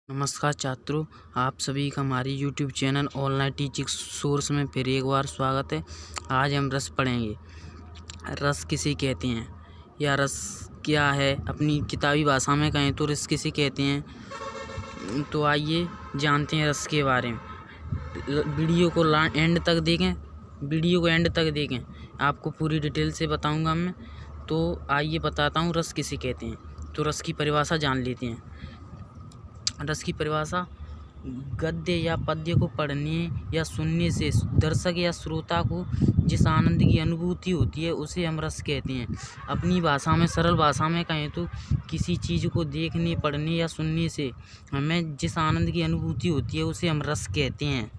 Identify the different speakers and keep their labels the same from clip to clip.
Speaker 1: नमस्कार छात्रों, आप सभी का हमारे YouTube channel online teaching source में फिर एक बार स्वागत है। आज हम रस पढ़ेंगे। रस किसे कहते हैं या रस क्या है, अपनी किताबी भाषा में कहें तो रस किसे कहते हैं। तो आइए जानते हैं रस के बारे में। वीडियो को एंड तक देखें, आपको पूरी डिटेल से बताऊंगा मैं। तो आइए बताता हूँ रस किसे कहते हैं। तो रस की परिभाषा जान लेते हैं। रस की परिभाषा गद्य या पद्य को पढ़ने या सुनने से दर्शक या श्रोता को जिस आनंद की अनुभूति होती है उसे हम रस कहते हैं। अपनी भाषा में, सरल भाषा में कहें तो किसी चीज़ को देखने, पढ़ने या सुनने से हमें जिस आनंद की अनुभूति होती है उसे हम रस कहते हैं।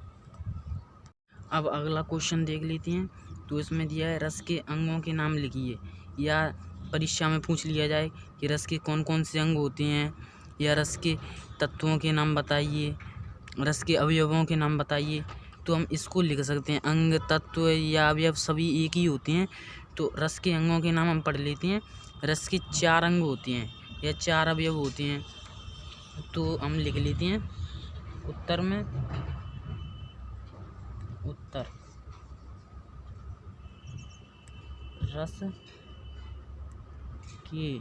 Speaker 1: अब अगला क्वेश्चन देख लेते हैं। तो इसमें दिया है रस के अंगों के नाम लिखिए। या परीक्षा में पूछ लिया जाए कि रस के कौन कौन से अंग होते हैं, या रस के तत्वों के नाम बताइए, रस के अवयवों के नाम बताइए। तो हम इसको लिख सकते हैं। अंग, तत्व या अवयव सभी एक ही होते हैं। तो रस के अंगों के नाम हम पढ़ लेते हैं। रस के 4 अंग होते हैं या 4 अवयव होते हैं। तो हम लिख लेते हैं उत्तर में। उत्तर रस के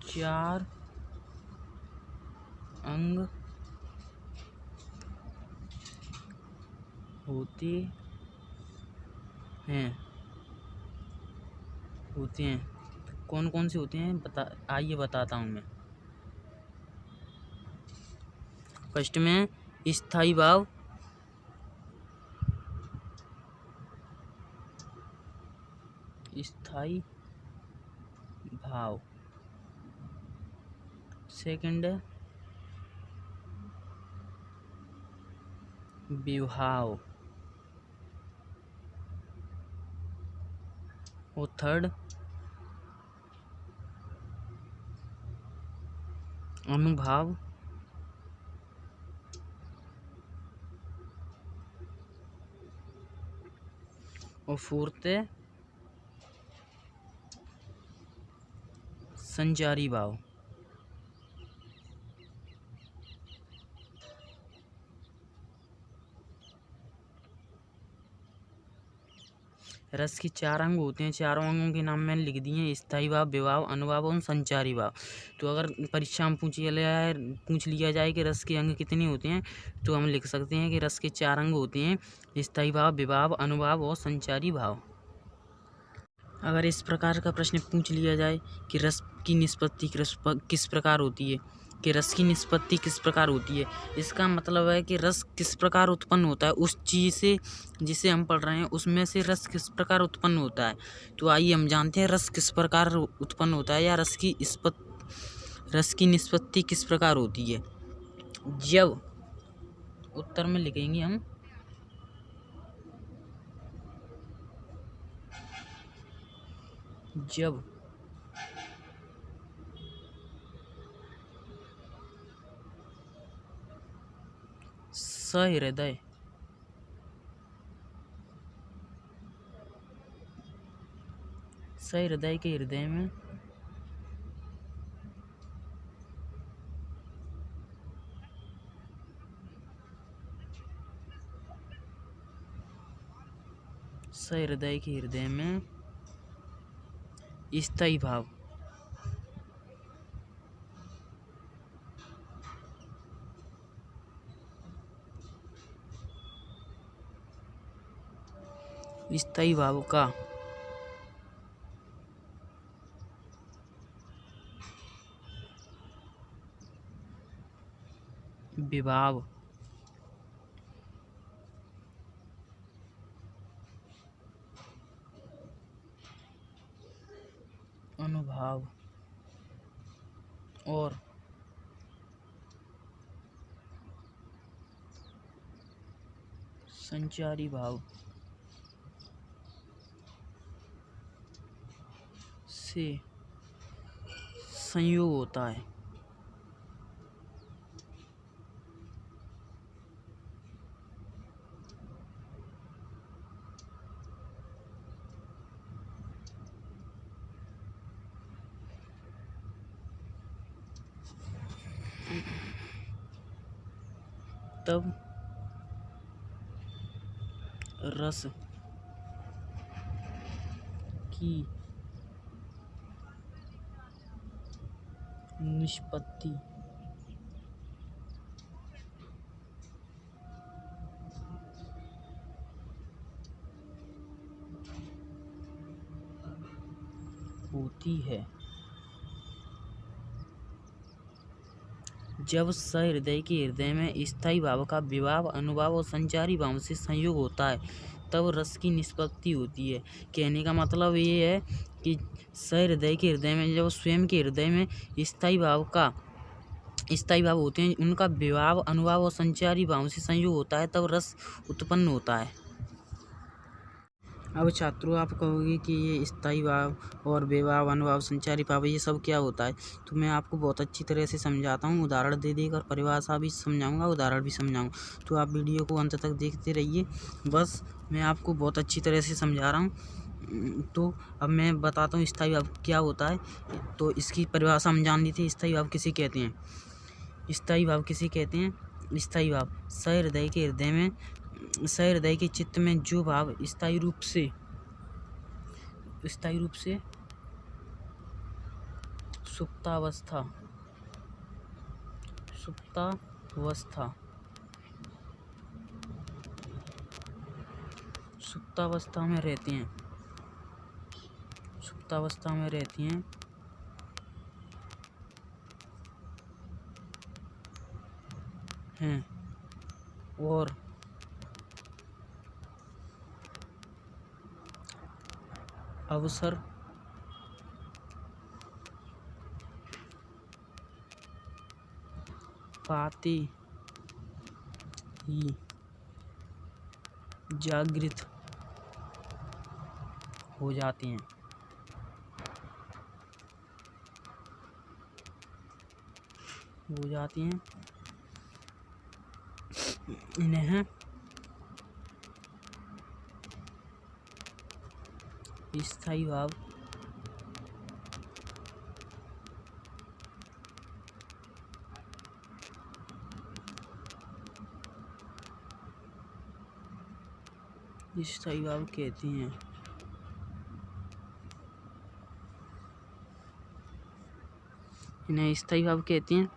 Speaker 1: 4 अंग होते हैं। कौन कौन से होते हैं आइए बताता हूँ मैं। फर्स्ट में स्थायी भाव, स्थायी भाव। सेकंड है विभाव। और थर्ड अनुभाव। और फोर्थ है संचारी भाव। रस के 4 अंग होते हैं। चारों अंगों के नाम मैंने लिख दिए हैं। स्थायी भाव, विभाव, अनुभाव और संचारी भाव। तो अगर परीक्षा में पूछ लिया जाए कि रस के अंग कितने होते हैं, तो हम लिख सकते हैं कि रस के 4 अंग होते हैं। स्थायी भाव, विभाव, अनुभाव और संचारी भाव। अगर इस प्रकार का प्रश्न पूछ लिया जाए कि रस की निष्पत्ति किस प्रकार होती है, इसका मतलब है कि रस किस प्रकार उत्पन्न होता है, उस चीज़ से जिसे हम पढ़ रहे हैं उसमें से रस किस प्रकार उत्पन्न होता है। तो आइए हम जानते हैं रस किस प्रकार उत्पन्न होता है, या रस की निष्पत्ति किस प्रकार होती है। जब उत्तर में लिखेंगे हम जब सहृदय के हृदय में स्थायी भाव, स्थायी भाव का विभाव अनुभाव और संचारी भाव से संयोग होता है। तब रस की निष्पत्ति होती है जब सहृदय के हृदय में स्थायी भाव का विभाव, अनुभाव और संचारी भाव से संयोग होता है, तब रस की निष्पत्ति होती है। कहने का मतलब ये है कि सहृदय के हृदय में, जब स्वयं के हृदय में स्थायी भाव होते हैं, उनका विभाव, अनुभाव और संचारी भाव से संयोग होता है, तब रस उत्पन्न होता है। अब छात्रों, आप कहोगे कि ये स्थायी भाव और विभाव, अनुभाव, संचारी भाव ये सब क्या होता है, तो मैं आपको बहुत अच्छी तरह से समझाता हूँ। उदाहरण दे देकर परिभाषा भी समझाऊंगा, उदाहरण भी समझाऊंगा। तो आप वीडियो को अंत तक देखते रहिए। बस मैं आपको बहुत अच्छी तरह से समझा रहा हूँ। तो अब मैं बताता हूँ स्थायी भाव क्या होता है। तो इसकी परिभाषा हम जान ली थी। स्थायी भाव किसे कहते हैं? स्थायी भाव किसे कहते हैं? स्थायी भाव सहृदय के हृदय में, सहृदय के चित्त में जो भाव स्थायी रूप से सुप्तावस्था में रहते हैं, सुप्तावस्था में रहती हैं, और अवसर पाते ही जागृत हो जाते हैं। इन्हें स्थायी भाव कहते हैं। इन्हें स्थायी भाव कहते हैं।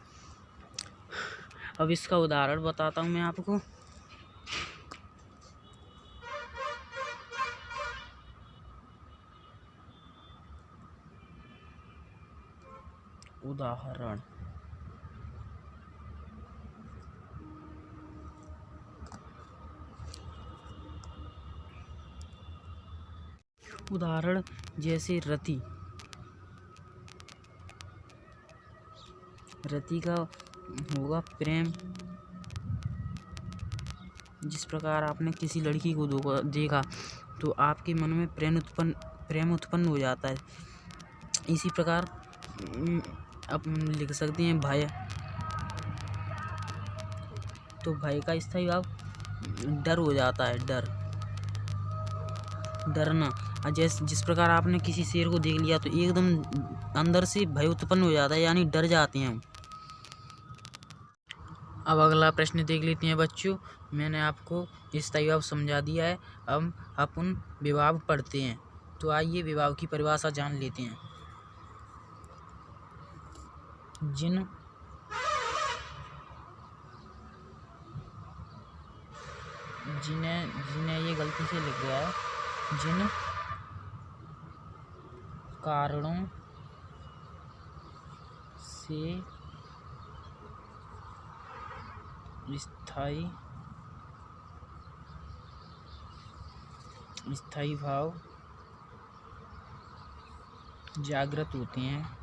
Speaker 1: अब इसका उदाहरण बताता हूँ मैं आपको। उदाहरण जैसे रति का होगा प्रेम। जिस प्रकार आपने किसी लड़की को देखा तो आपके मन में प्रेम उत्पन्न हो जाता है। इसी प्रकार आप लिख सकते हैं भय। तो भय का स्थायी भाव डर हो जाता है, डरना। जिस प्रकार आपने किसी शेर को देख लिया तो एकदम अंदर से भय उत्पन्न हो जाता है, यानी डर जाते हैं हम। अब अगला प्रश्न देख लेते हैं बच्चों। मैंने आपको स्थायी भाव समझा दिया है। अब अपन विभाव पढ़ते हैं। तो आइए विभाव की परिभाषा जान लेते हैं। जिन्हें ये गलती से लिख गया है, जिन कारणों से स्थायी भाव जागृत होते हैं,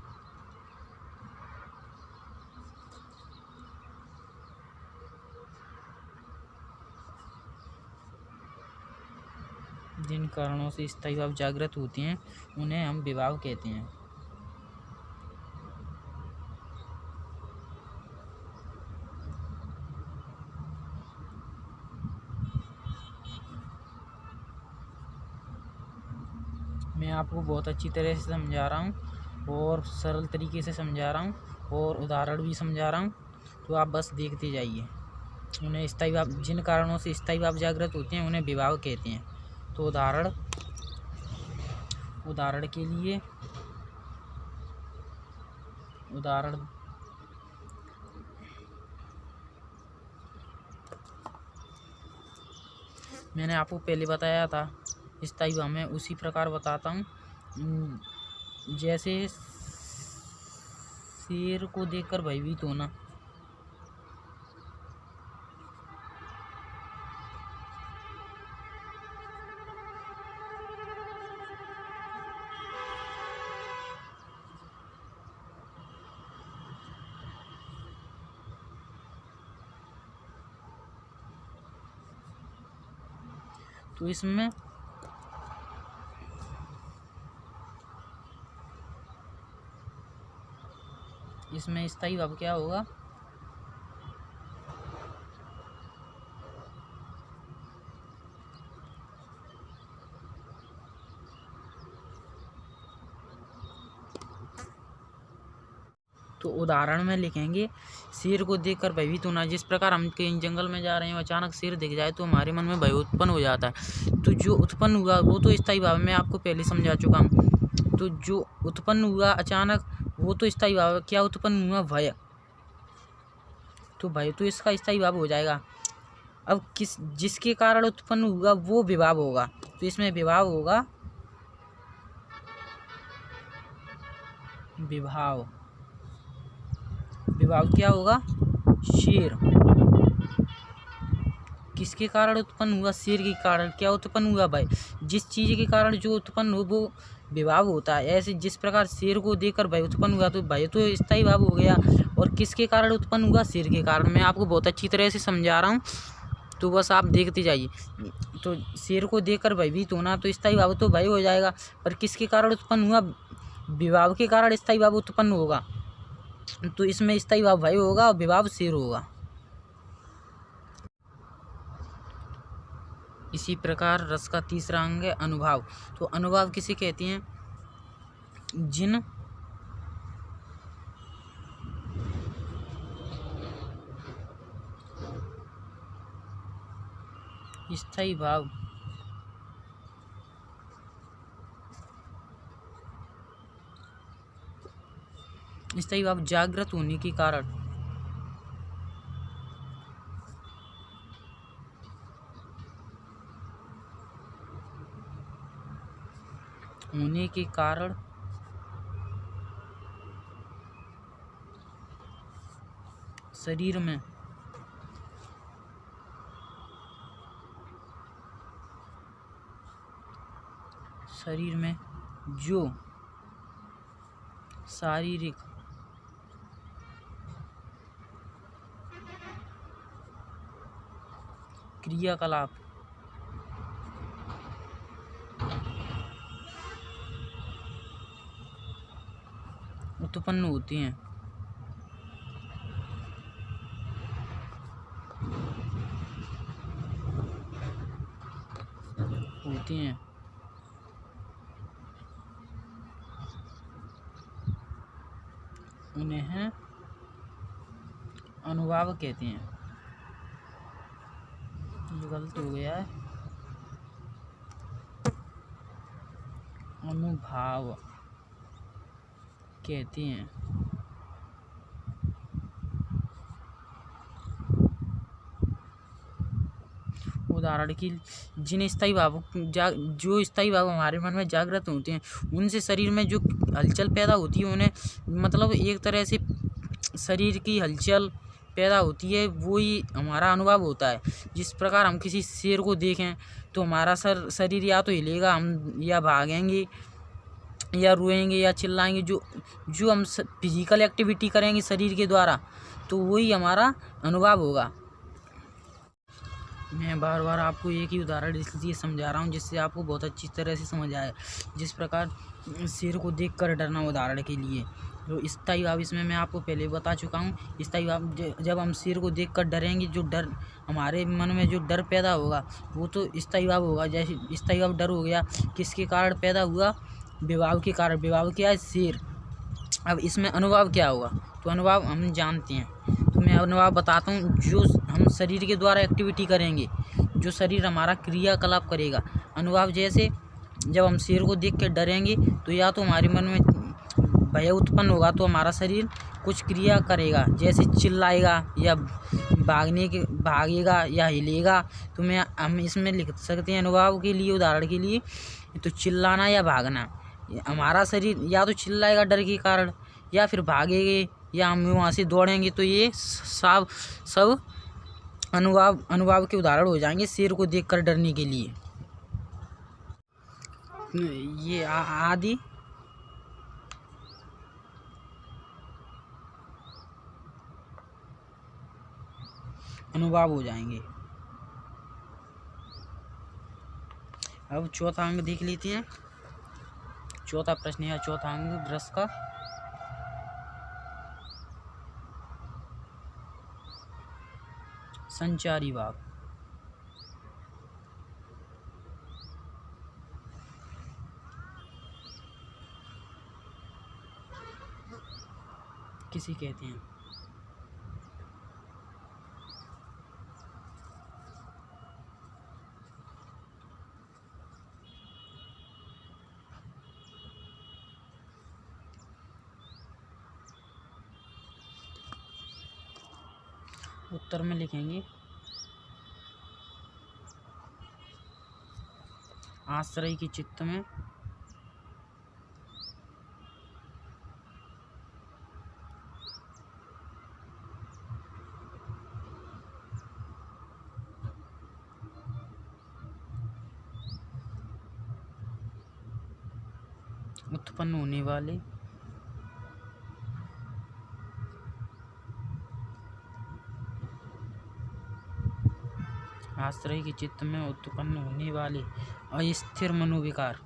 Speaker 1: जिन कारणों से स्थायी भाव जागृत होते हैं उन्हें हम विभाव कहते हैं। मैं आपको बहुत अच्छी तरह से समझा रहा हूँ और सरल तरीके से समझा रहा हूँ और उदाहरण भी समझा रहा हूँ। तो आप बस देखते जाइए। उन्हें स्थायी भाव, जिन कारणों से स्थायी भाव जागृत होते हैं उन्हें विभाव कहते हैं। तो उदाहरण के लिए मैंने आपको पहले बताया था स्थायी भाव में, उसी प्रकार बताता हूँ। जैसे शेर को देखकर भयभीत होना, तो इसमें स्थायी भाव क्या होगा? तो उदाहरण में लिखेंगे, शेर को देखकर भयभीत होना। जिस प्रकार हम कहीं जंगल में जा रहे हैं, अचानक शेर दिख जाए तो हमारे मन में भय उत्पन्न हो जाता है। तो जो उत्पन्न हुआ वो तो स्थायी भाव में आपको पहले समझा चुका हूँ। तो जो उत्पन्न हुआ अचानक वो तो स्थायी भाव, क्या उत्पन्न हुआ? भय। तो भय तो इसका स्थायी भाव हो जाएगा। अब जिसके कारण उत्पन्न हुआ वो विभाव होगा। तो इसमें विभाव होगा, विभाव क्या होगा? शेर। किसके कारण उत्पन्न हुआ? शेर के कारण। क्या उत्पन्न हुआ? भय। जिस चीज के कारण जो उत्पन्न हो वो विभाव होता है। ऐसे जिस प्रकार शेर को देखकर भय उत्पन्न हुआ तो भय तो स्थायी भाव हो गया। और किसके कारण उत्पन्न हुआ? शेर के कारण। मैं आपको बहुत अच्छी तरह से समझा रहा हूँ, तो बस आप देखते जाइए। तो शेर को देखकर भयभीत होना तो स्थायी भाव तो भय हो जाएगा, पर किसके कारण उत्पन्न हुआ? विभाव के कारण स्थायी भाव उत्पन्न होगा। तो इसमें स्थायी भाव भय होगा और विभाव शेर होगा। इसी प्रकार रस का तीसरा अंग है अनुभाव। तो अनुभाव किसे कहते हैं? जिन स्थायी भाव जागृत होने के कारण शरीर में जो शारीरिक क्रियाकलाप उत्पन्न होती हैं उन्हें अनुभाव कहते हैं। गलत हो गया है, अनुभाव कहते हैं। उदाहरण की जिन स्थायी भाव जो स्थायी भाव हमारे मन में जागृत होते हैं उनसे शरीर में जो हलचल पैदा होती है, उन्हें मतलब एक तरह से शरीर की हलचल पैदा होती है, वो ही हमारा अनुभव होता है। जिस प्रकार हम किसी शेर को देखें तो हमारा शरीर या तो हिलेगा, हम या भागेंगे या रोएंगे या चिल्लाएंगे। जो हम फिजिकल एक्टिविटी करेंगे शरीर के द्वारा, तो वही हमारा अनुभव होगा। मैं बार बार आपको एक ही उदाहरण इसलिए समझा रहा हूँ जिससे आपको बहुत अच्छी तरह से समझ आए। जिस प्रकार शेर को देखकर डरना, उदाहरण के लिए जो स्थायी भाव, इसमें मैं आपको पहले बता चुका हूँ। स्थायी भाव जब हम शेर को देखकर डरेंगे, जो डर हमारे मन में जो डर पैदा होगा वो तो स्थायी भाव होगा। जैसे स्थायी भाव डर हो गया, किसके कारण पैदा हुआ? विभाव के कारण। विभाव क्या है? शेर। अब इसमें अनुभव क्या होगा? तो अनुभाव हम जानते हैं। तो मैं अनुभाव बताता हूँ। जो हम शरीर के द्वारा एक्टिविटी करेंगे, जो शरीर हमारा क्रियाकलाप करेगा। अनुभाव जैसे जब हम शेर को देख के डरेंगे तो या तो हमारे मन में भय उत्पन्न होगा, तो हमारा शरीर कुछ क्रिया करेगा, जैसे चिल्लाएगा या भागेगा या हिलेगा। तो हम इसमें लिख सकते हैं अनुभाव के लिए, उदाहरण के लिए, तो चिल्लाना या भागना। हमारा शरीर या तो चिल्लाएगा डर के कारण, या फिर भागेंगे, या हम वहाँ से दौड़ेंगे। तो ये सब अनुभाव के उदाहरण हो जाएंगे शेर को देखकर डरने के लिए। ये आदि अनुभाव हो जाएंगे। अब चौथा अंग देख लेते हैं। चौथा प्रश्न है, चौथा अंग रस का। संचारी भाग। किसे कहते हैं? उत्तर में लिखेंगे आश्रय की चित्त में उत्पन्न होने वाले आश्रय के चित्त में उत्पन्न होने वाले अस्थिर मनोविकार।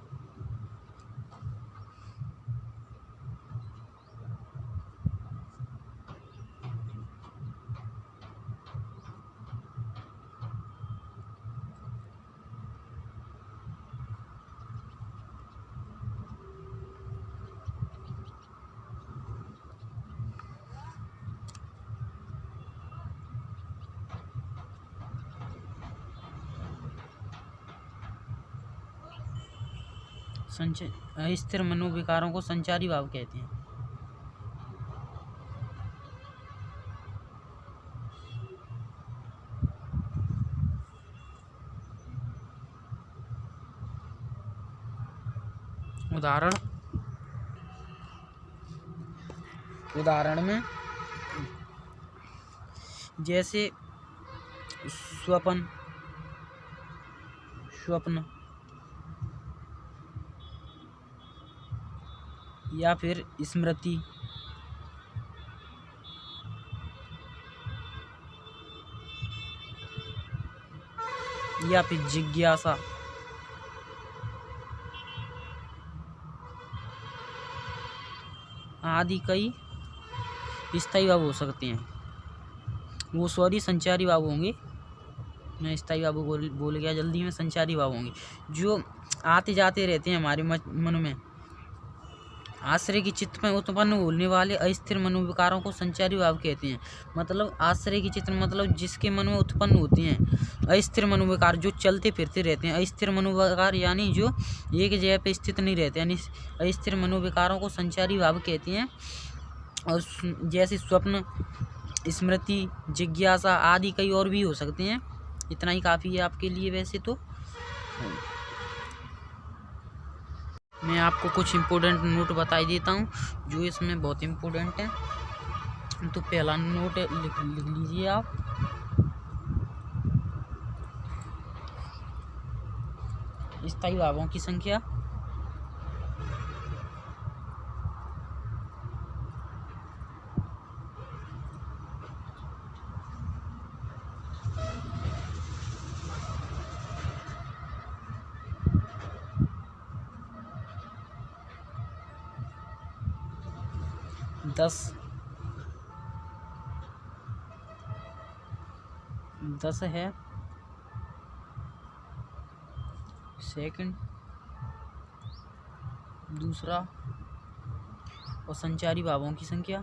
Speaker 1: अस्थिर मनोविकारों को संचारी भाव कहते हैं। उदाहरण में जैसे स्वप्न या फिर स्मृति या फिर जिज्ञासा आदि कई स्थायी भाव हो सकते हैं। वो संचारी भाव होंगे। मैं स्थायी भाव बोल गया जल्दी में। संचारी भाव होंगे जो आते जाते रहते हैं हमारे मन में। आश्रय की चित्त में उत्पन्न होने वाले अस्थिर मनोविकारों को संचारी भाव कहते हैं। मतलब आश्रय की चित्त मतलब जिसके मन में उत्पन्न होते हैं अस्थिर मनोविकार, जो चलते फिरते रहते हैं। अस्थिर मनोविकार यानी जो एक जगह पे स्थित नहीं रहते, यानी अस्थिर मनोविकारों को संचारी भाव कहते हैं। और जैसे स्वप्न, स्मृति, जिज्ञासा आदि कई और भी हो सकते हैं। इतना ही काफ़ी है आपके लिए वैसे तो। मैं आपको कुछ इम्पोर्टेंट नोट बता देता हूँ जो इसमें बहुत इम्पोर्टेंट है। तो पहला नोट लिख लीजिए आप। स्थायी भावों की संख्या दस है। सेकंड दूसरा। और संचारी भावों की संख्या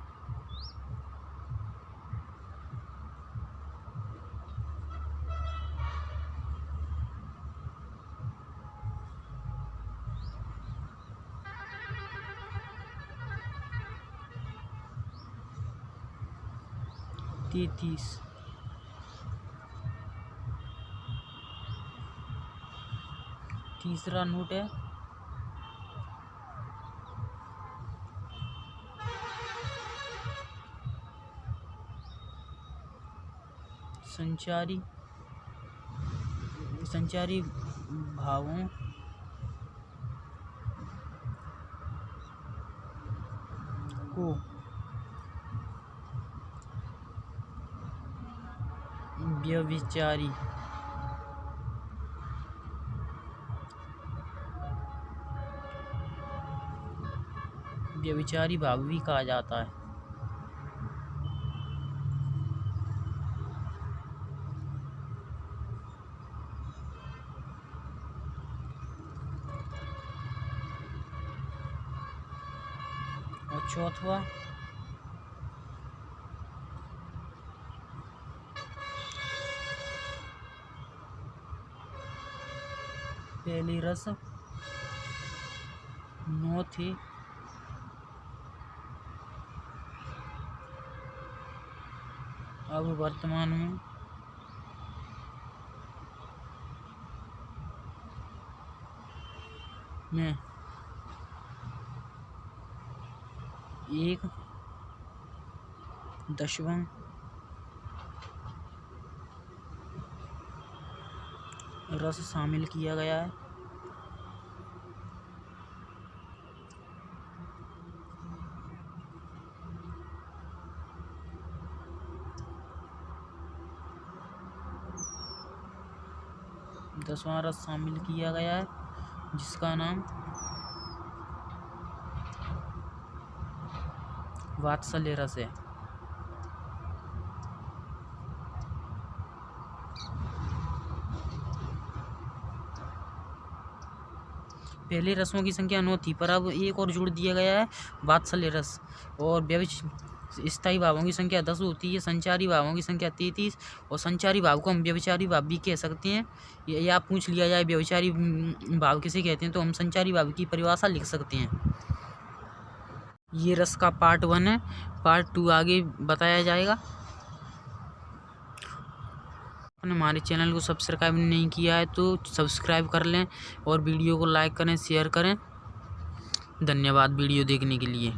Speaker 1: 33। तीसरा नोट है संचारी भावों को व्यभिचारी भाव भी कहा जाता है। और चौथा पहली रस नौ थे, अब वर्तमान में 1.10 रस शामिल किया गया है। दसवां रस शामिल किया गया है जिसका नाम वात्सल्य रस है। पहले रसों की संख्या 9 थी, पर अब एक और जोड़ दिया गया है वात्सल्य रस। और स्थायी भावों की संख्या 10 होती है। संचारी भावों की संख्या 33। और संचारी भाव को हम व्यभिचारी भाव भी कह सकते हैं। या पूछ लिया जाए व्यभिचारी भाव किसे कहते हैं, तो हम संचारी भाव की परिभाषा लिख सकते हैं। ये रस का पार्ट 1 है। पार्ट 2 आगे बताया जाएगा। आपने हमारे चैनल को सब्सक्राइब नहीं किया है तो सब्सक्राइब कर लें और वीडियो को लाइक करें, शेयर करें। धन्यवाद वीडियो देखने के लिए।